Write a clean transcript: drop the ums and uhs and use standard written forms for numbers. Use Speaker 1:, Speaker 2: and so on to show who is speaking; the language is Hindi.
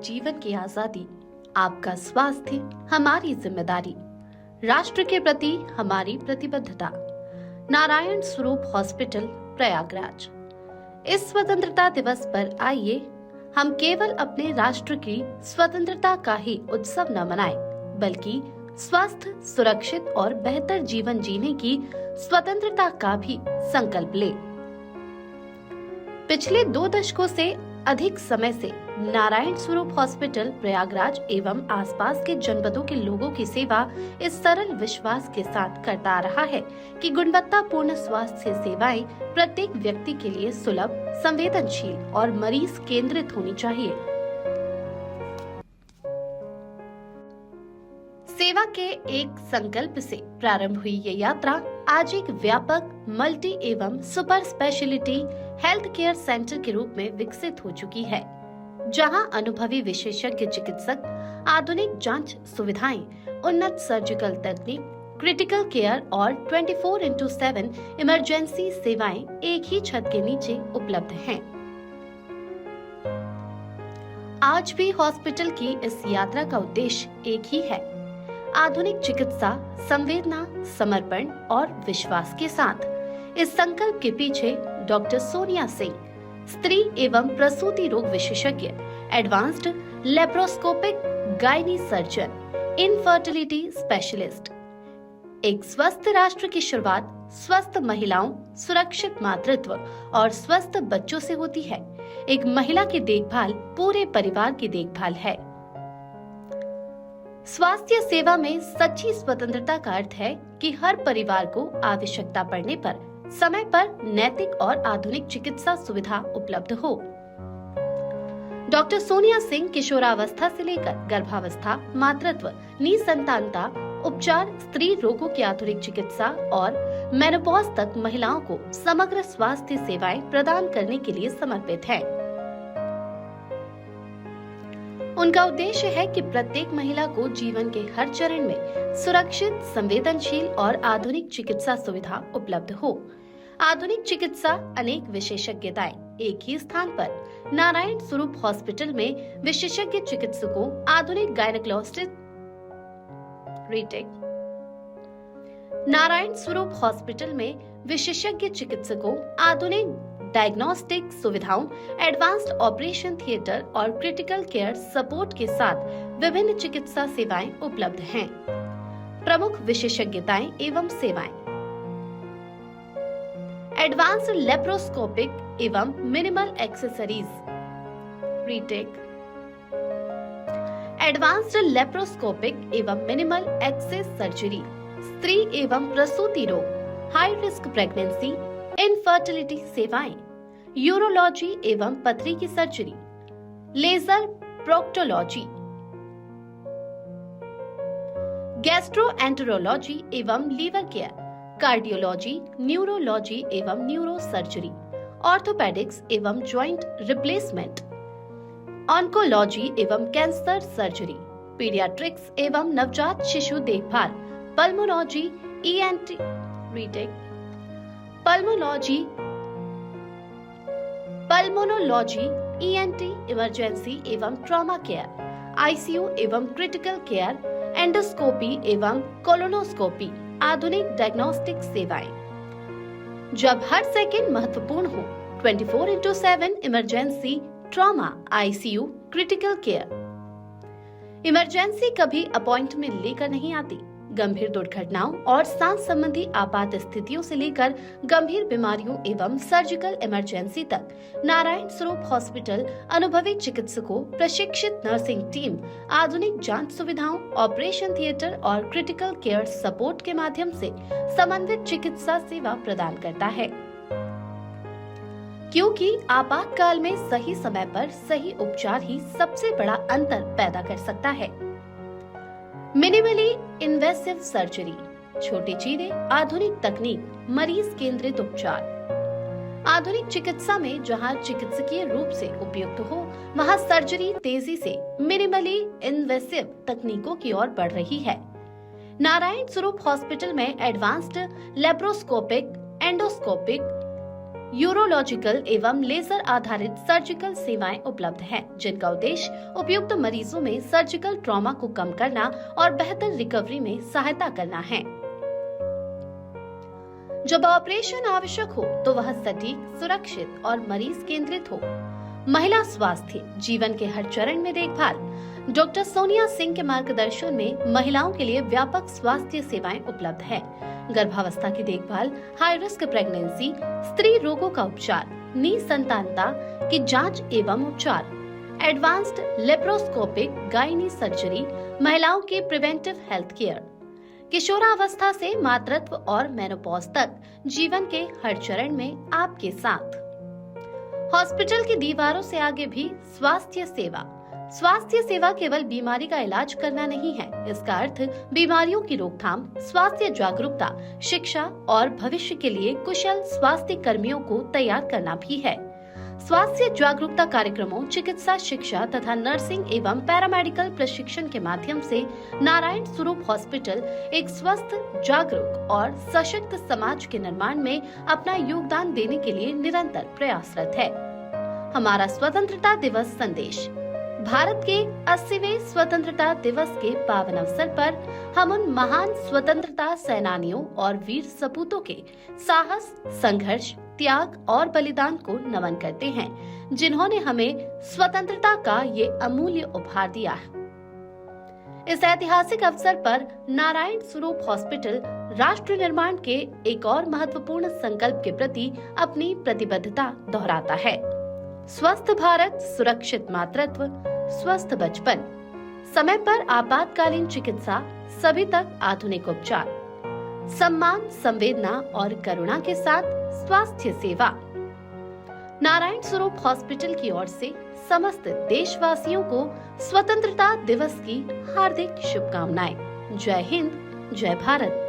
Speaker 1: जीवन की आजादी, आपका स्वास्थ्य हमारी जिम्मेदारी, राष्ट्र के प्रति हमारी प्रतिबद्धता। नारायण स्वरूप हॉस्पिटल, प्रयागराज। इस स्वतंत्रता दिवस पर आइए हम केवल अपने राष्ट्र की स्वतंत्रता का ही उत्सव न मनाएं, बल्कि स्वस्थ, सुरक्षित और बेहतर जीवन जीने की स्वतंत्रता का भी संकल्प लें। पिछले 2 दशकों से अधिक समय से नारायण स्वरूप हॉस्पिटल प्रयागराज एवं आसपास के जनपदों के लोगों की सेवा इस सरल विश्वास के साथ करता आ रहा है कि गुणवत्तापूर्ण स्वास्थ्य सेवाएं प्रत्येक व्यक्ति के लिए सुलभ, संवेदनशील और मरीज केंद्रित होनी चाहिए। सेवा के एक संकल्प से प्रारंभ हुई ये यात्रा आज एक व्यापक, मल्टी एवं super speciality health care centre के रूप में विकसित हो चुकी है, जहां अनुभवी विशेषज्ञ चिकित्सक, आधुनिक जांच सुविधाएं, उन्नत सर्जिकल तकनीक, क्रिटिकल केयर और 24/7 इमरजेंसी सेवाएं एक ही छत के नीचे उपलब्ध हैं। आज भी हॉस्पिटल की इस यात्रा का उद्देश्य एक ही है, आधुनिक चिकित्सा, संवेदना, समर्पण और विश्वास के साथ। इस संकल्प के पीछे डॉक्टर सोनिया सिंह, स्त्री एवं प्रसूति रोग विशेषज्ञ, advanced laparoscopic gynae surgeon, infertility specialist, एक स्वस्थ राष्ट्र की शुरुआत स्वस्थ महिलाओं, सुरक्षित मातृत्व और स्वस्थ बच्चों से होती है। एक महिला की देखभाल पूरे परिवार की देखभाल है। स्वास्थ्य सेवा में सच्ची स्वतंत्रता का अर्थ है कि हर परिवार को आवश्यकता पड़ने पर समय पर नैतिक और आधुनिक चिकित्सा सुविधा उपलब्ध हो। डॉक्टर सोनिया सिंह किशोरावस्था से लेकर गर्भावस्था, मातृत्व, निसंतानता, उपचार, स्त्री रोगों की आधुनिक चिकित्सा और मेनोपॉज तक महिलाओं को समग्र स्वास्थ्य सेवाएं प्रदान करने के लिए समर्पित हैं। उनका उद्देश्य है कि प्रत्येक महिला को जीवन के हर चरण में सुरक्षित, संवेदनशील और आधुनिक चिकित्सा सुविधा उपलब्ध हो। आधुनिक चिकित्सा, अनेक विशेषज्ञताएं एक ही स्थान पर। नारायण स्वरूप हॉस्पिटल में विशेषज्ञ चिकित्सकों, आधुनिक गायनेकोलॉजिस्ट, नारायण स्वरूप हॉस्पिटल में विशेषज्ञ चिकित्सकों, आधुनिक डायग्नोस्टिक सुविधाओं, एडवांस्ड ऑपरेशन थिएटर और क्रिटिकल केयर सपोर्ट के साथ विभिन्न चिकित्सा सेवाएं उपलब्ध हैं। प्रमुख विशेषज्ञताएं एवं सेवाएं: एडवांस्ड लेप्रोस्कोपिक एवं minimal accessories, retake, advanced laparoscopic एवं मिनिमल एक्सेस सर्जरी, स्त्री एवं प्रसूति रोग, हाई रिस्क प्रेगनेंसी, इनफर्टिलिटी सेवाएं, यूरोलॉजी एवं पथरी की सर्जरी, लेजर प्रोक्टोलॉजी, गैस्ट्रोएंटेरोलॉजी एवं लीवर केयर, कार्डियोलॉजी, न्यूरोलॉजी एवं न्यूरो सर्जरी, ऑर्थोपेडिक्स एवं जॉइंट रिप्लेसमेंट, ऑन्कोलॉजी एवं कैंसर सर्जरी, पीडियाट्रिक्स एवं नवजात शिशु देखभाल, pulmology, ENT, retake, pulmonology, ENT, emergency एवं ट्रॉमा केयर, आईसीयू एवं क्रिटिकल केयर, एंडोस्कोपी एवं कोलोनोस्कोपी, आधुनिक डायग्नोस्टिक सेवाएं। जब हर सेकंड महत्वपूर्ण हो, 24/7 emergency, trauma, ICU, critical care. Emergency कभी अपॉइंटमेंट लेकर नहीं आती। गंभीर दुर्घटनाओं और सांस संबंधी आपात स्थितियों से लेकर गंभीर बीमारियों एवं सर्जिकल इमरजेंसी तक नारायण स्वरूप हॉस्पिटल अनुभवी चिकित्सकों, प्रशिक्षित नर्सिंग टीम, आधुनिक जांच सुविधाओं, ऑपरेशन थिएटर और क्रिटिकल केयर सपोर्ट के माध्यम से समन्वित चिकित्सा सेवा प्रदान करता है। क्योंकि आपातकाल में सही समय पर सही उपचार ही सबसे बड़ा अंतर पैदा कर सकता है। मिनिमली इन्वेसिव सर्जरी, छोटी चीरें, आधुनिक तकनीक, मरीज केंद्रित उपचार। आधुनिक चिकित्सा में जहां चिकित्सकीय रूप से उपयुक्त हो, वहां सर्जरी तेजी से मिनिमली इन्वेसिव तकनीकों की ओर बढ़ रही है। नारायण स्वरूप हॉस्पिटल में एडवांस्ड लेप्रोस्कोपिक, एंडोस्कोपिक, यूरोलॉजिकल एवं लेजर आधारित सर्जिकल सेवाएं उपलब्ध हैं, जिनका उद्देश्य उपयुक्त मरीजों में सर्जिकल ट्रॉमा को कम करना और बेहतर रिकवरी में सहायता करना है। जब ऑपरेशन आवश्यक हो तो वह सटीक, सुरक्षित और मरीज केंद्रित हो। महिला स्वास्थ्य, जीवन के हर चरण में देखभाल। डॉक्टर सोनिया सिंह के मार्गदर्शन में महिलाओं के लिए व्यापक स्वास्थ्य सेवाएं उपलब्ध है। गर्भावस्था की देखभाल, हाई रिस्क प्रेगनेंसी, स्त्री रोगों का उपचार, निसंतानता की जांच एवं उपचार, एडवांस्ड लेप्रोस्कोपिक गायनी सर्जरी, महिलाओं की प्रिवेंटिव हेल्थ केयर, किशोरावस्था से मातृत्व और मेनोपॉज तक जीवन के हर चरण में आपके साथ। हॉस्पिटल की दीवारों से आगे भी स्वास्थ्य सेवा। स्वास्थ्य सेवा केवल बीमारी का इलाज करना नहीं है, इसका अर्थ बीमारियों की रोकथाम, स्वास्थ्य जागरूकता, शिक्षा और भविष्य के लिए कुशल स्वास्थ्य कर्मियों को तैयार करना भी है। स्वास्थ्य जागरूकता कार्यक्रमों, चिकित्सा शिक्षा तथा नर्सिंग एवं पैरामेडिकल प्रशिक्षण के माध्यम से नारायण स्वरूप हॉस्पिटल एक स्वस्थ, जागरूक और सशक्त समाज के निर्माण में अपना योगदान देने के लिए निरंतर प्रयासरत है। हमारा स्वतंत्रता दिवस संदेश। भारत के 80वें स्वतंत्रता दिवस के पावन अवसर पर हम उन महान स्वतंत्रता सेनानियों और वीर सपूतों के साहस, संघर्ष, त्याग और बलिदान को नमन करते हैं, जिन्होंने हमें स्वतंत्रता का ये अमूल्य उपहार दिया है। इस ऐतिहासिक अवसर पर नारायण स्वरूप हॉस्पिटल राष्ट्र निर्माण के एक और महत्वपूर्ण संकल्प के प्रति अपनी प्रतिबद्धता दोहराता है। स्वस्थ भारत, सुरक्षित मातृत्व, स्वस्थ बचपन, समय पर आपातकालीन चिकित्सा, सभी तक आधुनिक उपचार, सम्मान, संवेदना और करुणा के साथ स्वास्थ्य सेवा। नारायण स्वरूप हॉस्पिटल की ओर से समस्त देशवासियों को स्वतंत्रता दिवस की हार्दिक शुभकामनाएं। जय हिंद, जय भारत।